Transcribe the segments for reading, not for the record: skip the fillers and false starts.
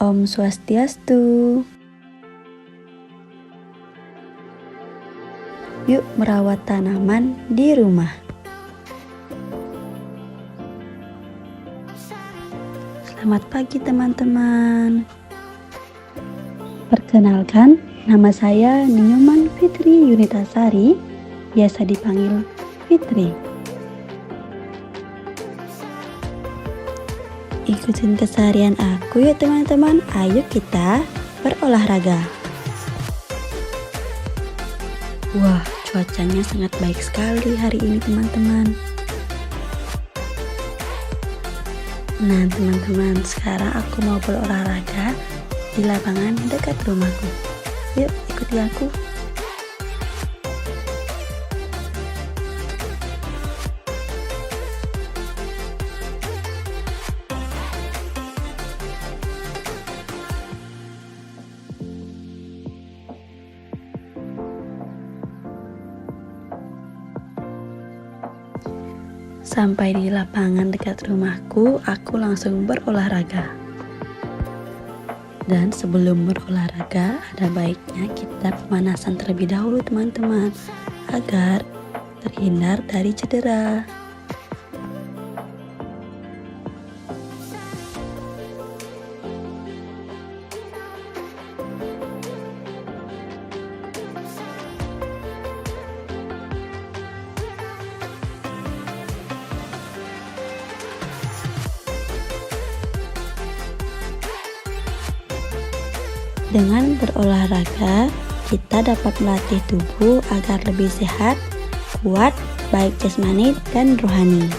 Om Swastiastu. Yuk merawat tanaman di rumah. Selamat pagi teman-teman. Perkenalkan, nama saya Nyoman Fitri Yunitasari, biasa dipanggil Fitri. Ikutin keseharian aku yuk teman-teman. Ayo kita berolahraga. Wah, cuacanya sangat baik sekali hari ini teman-teman. Nah teman-teman, sekarang aku mau berolahraga di lapangan dekat rumahku. Yuk ikuti aku. Sampai di lapangan dekat rumahku, aku langsung berolahraga. Dan sebelum berolahraga, ada baiknya kita pemanasan terlebih dahulu teman-teman, agar terhindar dari cedera. Dengan berolahraga, kita dapat melatih tubuh agar lebih sehat, kuat, baik jasmani dan rohani.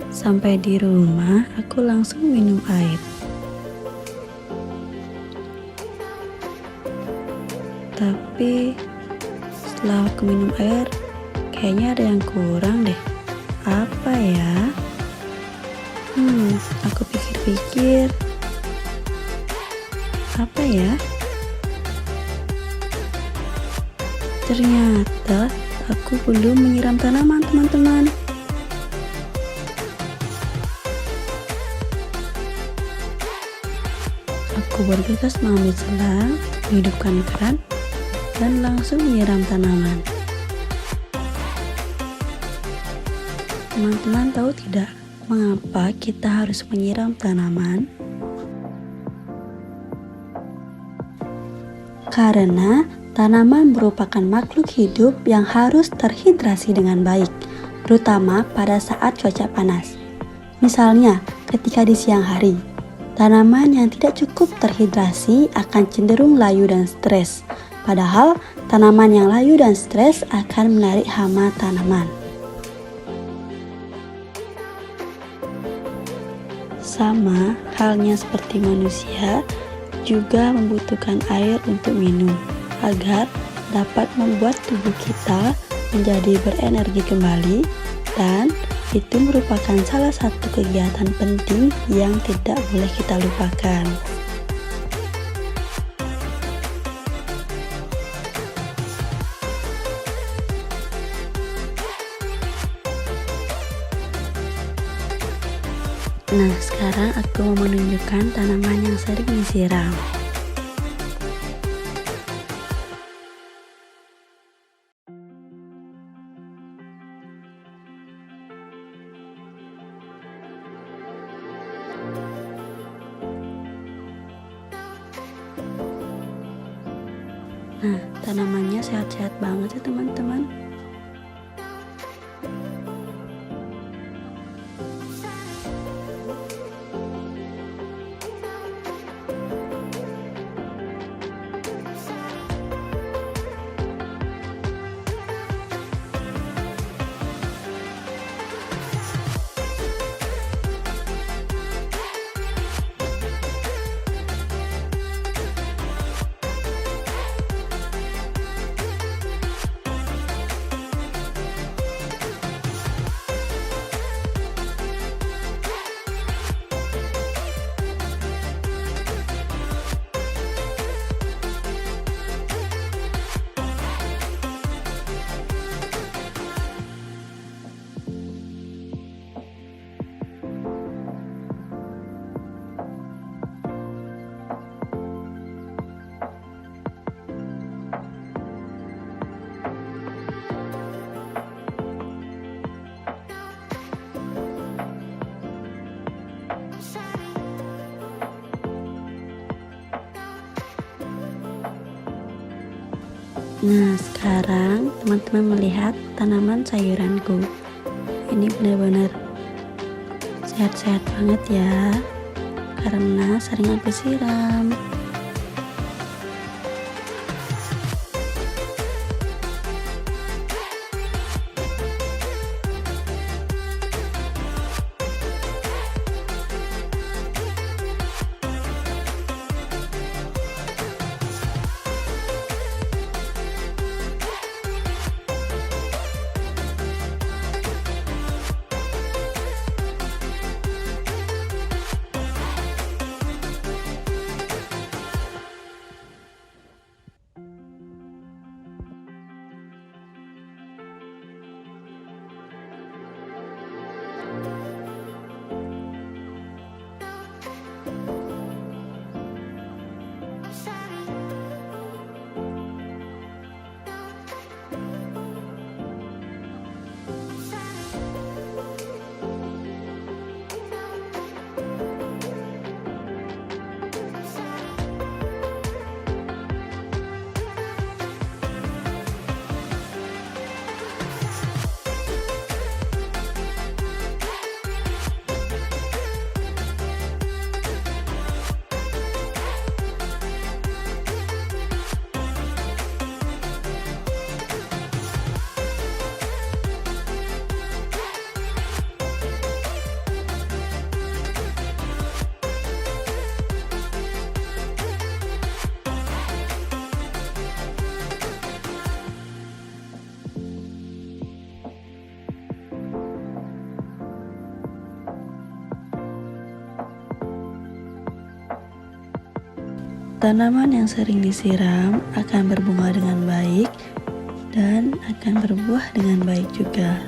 Sampai di rumah, aku langsung minum air. Tapi setelah aku minum air, kayaknya ada yang kurang deh. Apa ya? Aku pikir-pikir. Apa ya? Ternyata aku belum menyiram tanaman, teman-teman. Aku bergegas mengambil selang, menghidupkan keran, dan langsung menyiram tanaman. Teman-teman tahu tidak mengapa kita harus menyiram tanaman? Karena tanaman merupakan makhluk hidup yang harus terhidrasi dengan baik, terutama pada saat cuaca panas. Misalnya, ketika di siang hari, tanaman yang tidak cukup terhidrasi akan cenderung layu dan stres. Padahal, tanaman yang layu dan stres akan menarik hama tanaman. Sama halnya seperti manusia, juga membutuhkan air untuk minum, agar dapat membuat tubuh kita menjadi berenergi kembali, dan itu merupakan salah satu kegiatan penting yang tidak boleh kita lupakan. Nah, sekarang aku mau menunjukkan tanaman yang sering disiram. Nah, tanamannya sehat-sehat banget ya teman-teman. Nah, sekarang teman-teman melihat tanaman sayuranku. Ini benar-benar sehat-sehat banget ya, karena sering aku siram. Tanaman yang sering disiram akan berbunga dengan baik dan akan berbuah dengan baik juga.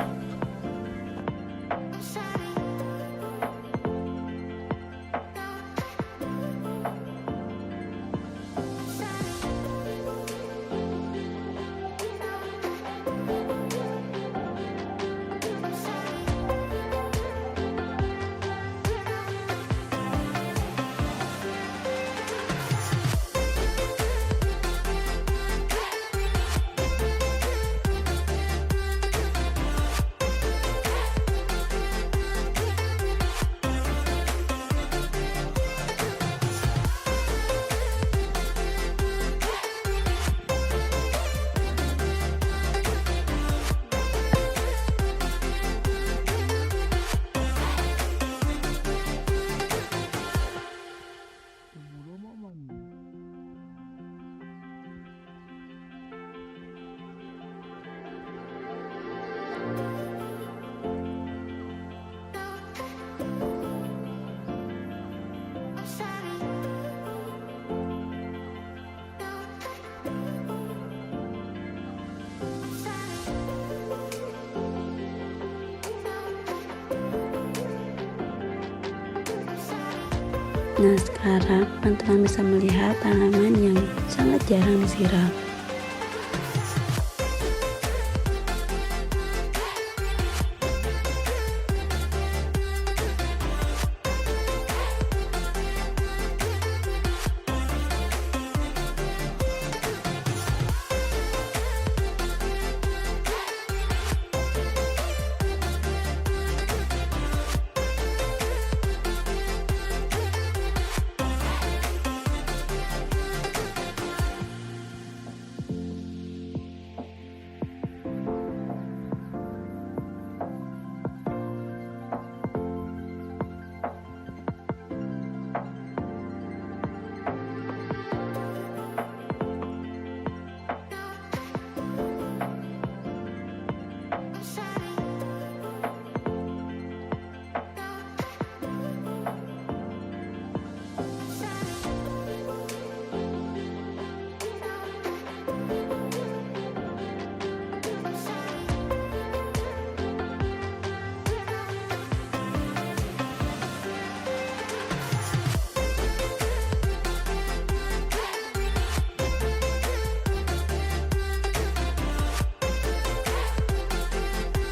Nah, sekarang teman-teman bisa melihat tanaman yang sangat jarang disiram.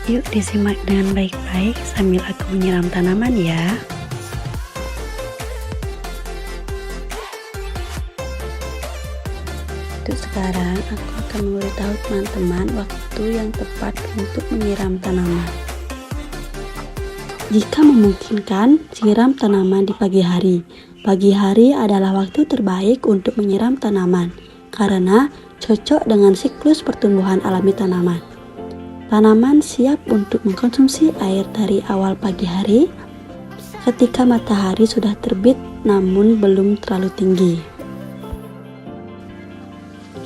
Yuk disimak dengan baik-baik sambil aku menyiram tanaman ya. Untuk sekarang, aku akan memberitahu teman-teman waktu yang tepat untuk menyiram tanaman. Jika memungkinkan, siram tanaman di pagi hari. Pagi hari adalah waktu terbaik untuk menyiram tanaman, karena cocok dengan siklus pertumbuhan alami tanaman. Tanaman siap untuk mengkonsumsi air dari awal pagi hari, ketika matahari sudah terbit namun belum terlalu tinggi.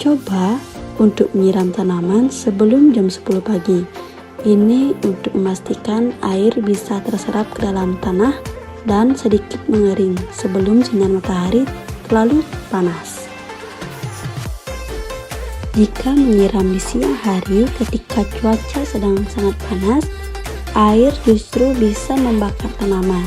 Coba untuk menyiram tanaman sebelum jam 10 pagi. Ini untuk memastikan air bisa terserap ke dalam tanah dan sedikit mengering sebelum sinar matahari terlalu panas. Jika menyiram di siang hari ketika cuaca sedang sangat panas, air justru bisa membakar tanaman.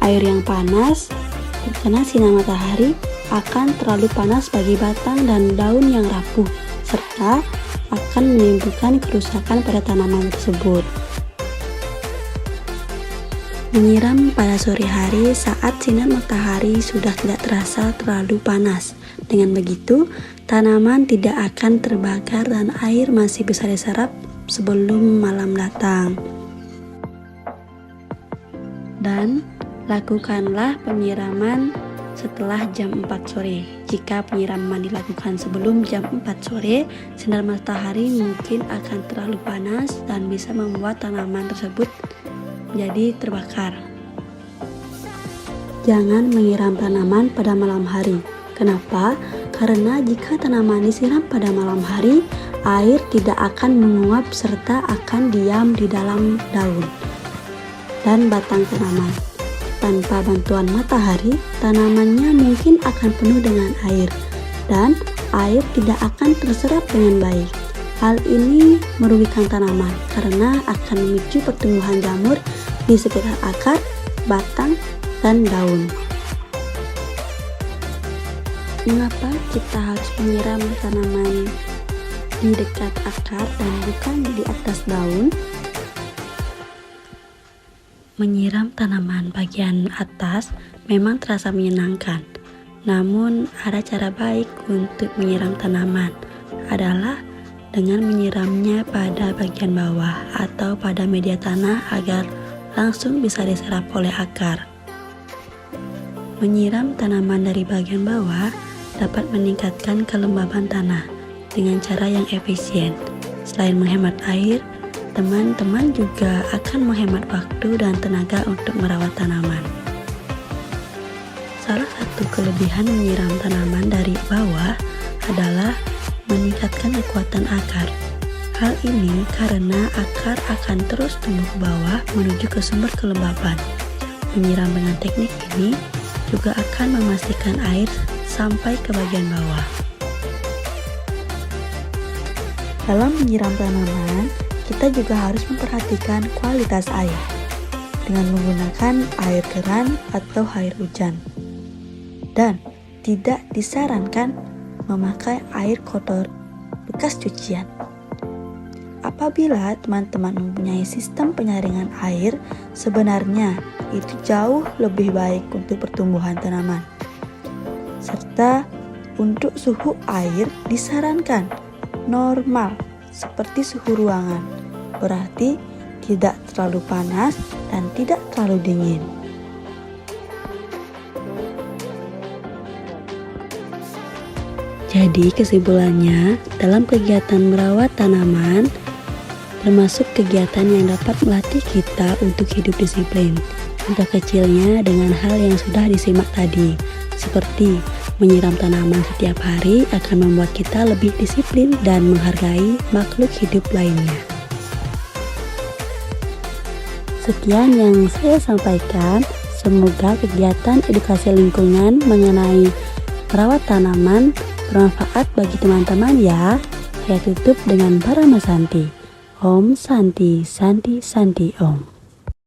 Air yang panas terkena sinar matahari akan terlalu panas bagi batang dan daun yang rapuh, serta akan menimbulkan kerusakan pada tanaman tersebut. Menyiram pada sore hari saat sinar matahari sudah tidak terasa terlalu panas. Dengan begitu, tanaman tidak akan terbakar dan air masih bisa diserap sebelum malam datang. Dan lakukanlah penyiraman setelah jam 4 sore. Jika penyiraman dilakukan sebelum jam 4 sore, sinar matahari mungkin akan terlalu panas dan bisa membuat tanaman tersebut menjadi terbakar. Jangan menyiram tanaman pada malam hari. Kenapa? Karena jika tanaman disiram pada malam hari, air tidak akan menguap serta akan diam di dalam daun dan batang tanaman. Tanpa bantuan matahari, tanamannya mungkin akan penuh dengan air, dan air tidak akan terserap dengan baik. Hal ini merugikan tanaman karena akan memicu pertumbuhan jamur di sekitar akar, batang, dan daun. Mengapa kita harus menyiram tanaman di dekat akar dan bukan di atas daun? Menyiram tanaman bagian atas memang terasa menyenangkan, namun ada cara baik untuk menyiram tanaman adalah dengan menyiramnya pada bagian bawah atau pada media tanah agar langsung bisa diserap oleh akar. Menyiram tanaman dari bagian bawah dapat meningkatkan kelembaban tanah dengan cara yang efisien. Selain menghemat air, teman-teman juga akan menghemat waktu dan tenaga untuk merawat tanaman. Salah satu kelebihan menyiram tanaman dari bawah adalah meningkatkan kekuatan akar. Hal ini karena akar akan terus tumbuh ke bawah menuju ke sumber kelembaban. Menyiram dengan teknik ini juga akan memastikan air sampai ke bagian bawah. Dalam menyiram tanaman, kita juga harus memperhatikan kualitas air dengan menggunakan air keran atau air hujan, dan tidak disarankan memakai air kotor bekas cucian. Apabila teman-teman mempunyai sistem penyaringan air, sebenarnya itu jauh lebih baik untuk pertumbuhan tanaman. Serta untuk suhu air disarankan normal seperti suhu ruangan, berarti tidak terlalu panas dan tidak terlalu dingin. Jadi kesimpulannya, dalam kegiatan merawat tanaman, termasuk kegiatan yang dapat melatih kita untuk hidup disiplin. Contoh kecilnya dengan hal yang sudah disimak tadi, seperti menyiram tanaman setiap hari akan membuat kita lebih disiplin dan menghargai makhluk hidup lainnya. Sekian yang saya sampaikan, semoga kegiatan edukasi lingkungan mengenai merawat tanaman bermanfaat bagi teman-teman ya. Saya tutup dengan Paramasanti. Om Santi Santi Santi Om.